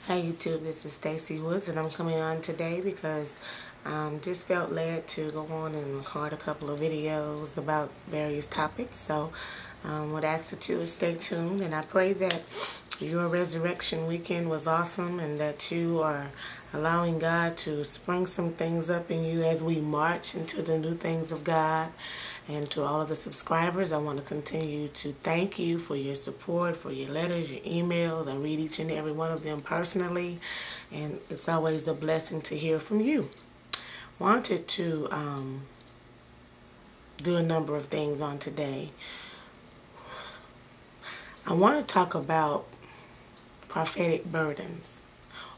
Hi YouTube, this is Stacey Woods, and I'm coming on today because just felt led to go on and record a couple of videos about various topics. So what I ask you to is stay tuned, and I pray that your resurrection weekend was awesome and that you are allowing God to spring some things up in you as we march into the new things of God. And to all of the subscribers, I want to continue to thank you for your support, for your letters, your emails. I read each and every one of them personally, and it's always a blessing to hear from you. Wanted to do a number of things on today. I want to talk about prophetic burdens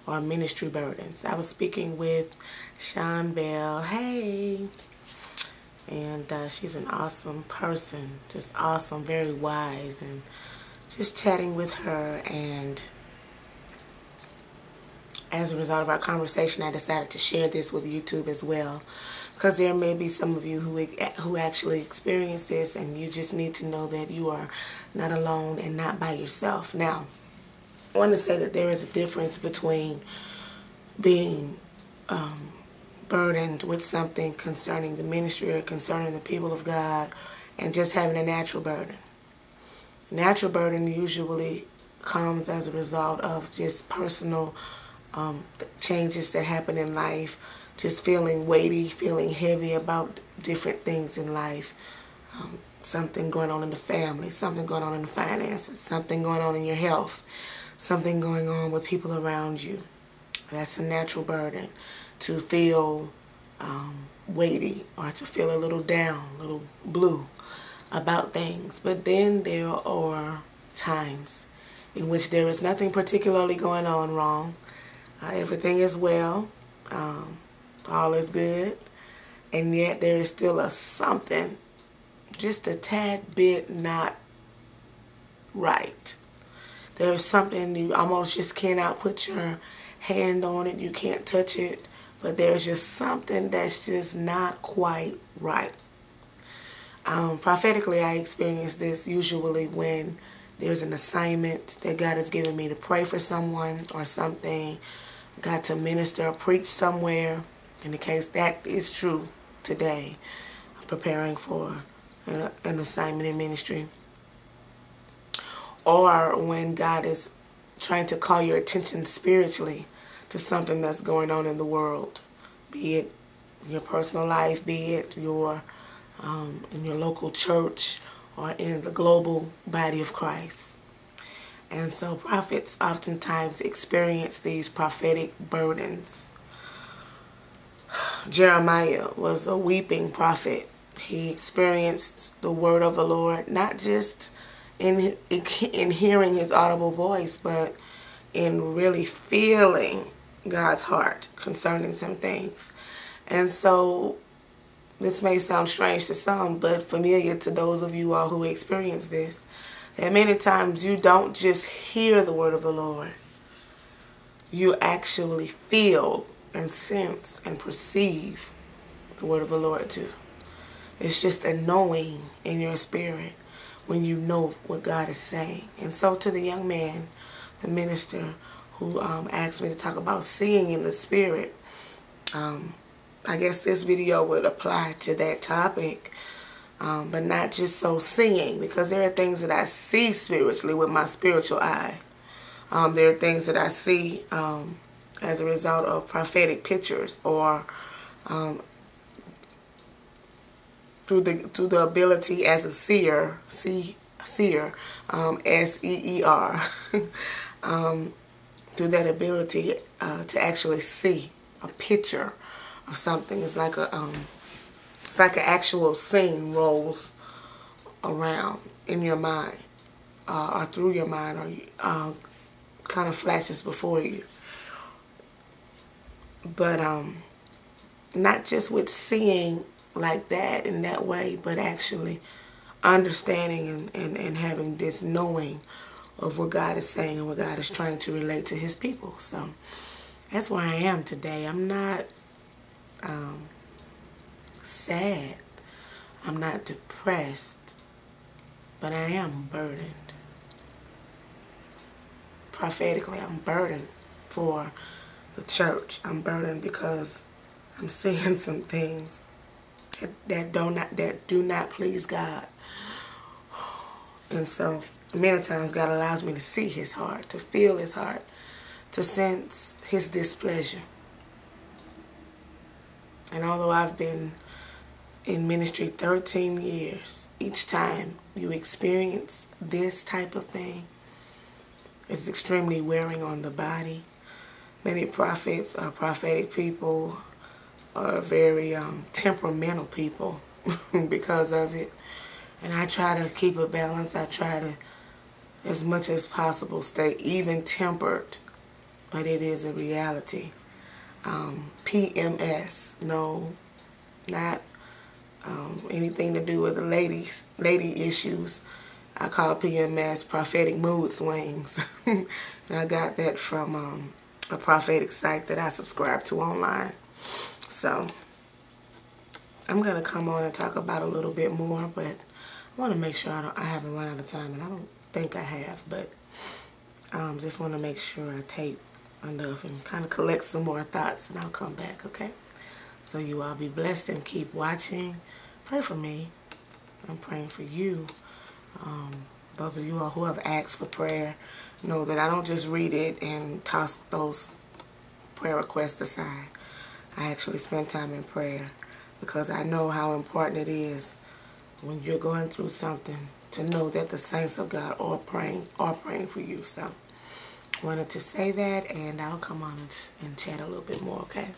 or ministry burdens. I was speaking with Sean Bell. Hey. And she's an awesome person, just awesome, very wise, and just chatting with her. And as a result of our conversation, I decided to share this with YouTube as well, because there may be some of you who actually experience this, and you just need to know that you are not alone and not by yourself. Now, I want to say that there is a difference between being burdened with something concerning the ministry or concerning the people of God and just having a natural burden. Natural burden usually comes as a result of just personal changes that happen in life, just feeling weighty, feeling heavy about different things in life. Something going on in the family, something going on in the finances, something going on in your health, something going on with people around you. That's a natural burden, to feel weighty or to feel a little down, a little blue about things. But then there are times in which there is nothing particularly going on wrong. Everything is well. All is good. And yet there is still a something, just a tad bit not right. There is something you almost just cannot put your hand on it. You can't touch it. But there's just something that's just not quite right. Prophetically, I experience this usually when there's an assignment that God has given me to pray for someone or something, got to minister or preach somewhere. In the case that is true today, I'm preparing for an assignment in ministry. Or when God is trying to call your attention spiritually to something that's going on in the world, be it your personal life, be it your in your local church or in the global body of Christ. And so prophets oftentimes experience these prophetic burdens. Jeremiah was a weeping prophet. He experienced the word of the Lord, not just in hearing his audible voice, but in really feeling God's heart concerning some things. And so this may sound strange to some, but familiar to those of you all who experience this, that many times you don't just hear the word of the Lord. You actually feel and sense and perceive the word of the Lord too. It's just a knowing in your spirit when you know what God is saying. And so to the young man, the minister, who asked me to talk about seeing in the spirit, I guess this video would apply to that topic, but not just so seeing, because there are things that I see spiritually with my spiritual eye. There are things that I see as a result of prophetic pictures, or through the ability as a seer, seer, S-E-E-R, through that ability to actually see a picture of something. It's like it's like an actual scene rolls around in your mind, or through your mind, or kind of flashes before you. But not just with seeing like that in that way, but actually understanding and having this knowing of what God is saying and what God is trying to relate to his people. So that's where I am today. I'm not sad. I'm not depressed, but I am burdened. Prophetically, I'm burdened for the church. I'm burdened because I'm seeing some things that do not please God. And so many times God allows me to see his heart, to feel his heart, to sense his displeasure. And although I've been in ministry 13 years, each time you experience this type of thing, it's extremely wearing on the body. Many prophets or prophetic people are very temperamental people because of it. And I try to keep a balance. I try to, as much as possible, stay even-tempered. But it is a reality. PMS, no, not anything to do with the lady issues. I call PMS prophetic mood swings. And I got that from a prophetic site that I subscribe to online. So I'm going to come on and talk about a little bit more, but I want to make sure I haven't run out of time, and I don't think I have, but just want to make sure I tape enough and kind of collect some more thoughts, and I'll come back, okay? So you all be blessed and keep watching. Pray for me. I'm praying for you. Those of you all who have asked for prayer know that I don't just read it and toss those prayer requests aside. I actually spend time in prayer because I know how important it is when you're going through something to know that the saints of God are praying for you. So wanted to say that, and I'll come on and chat a little bit more, okay?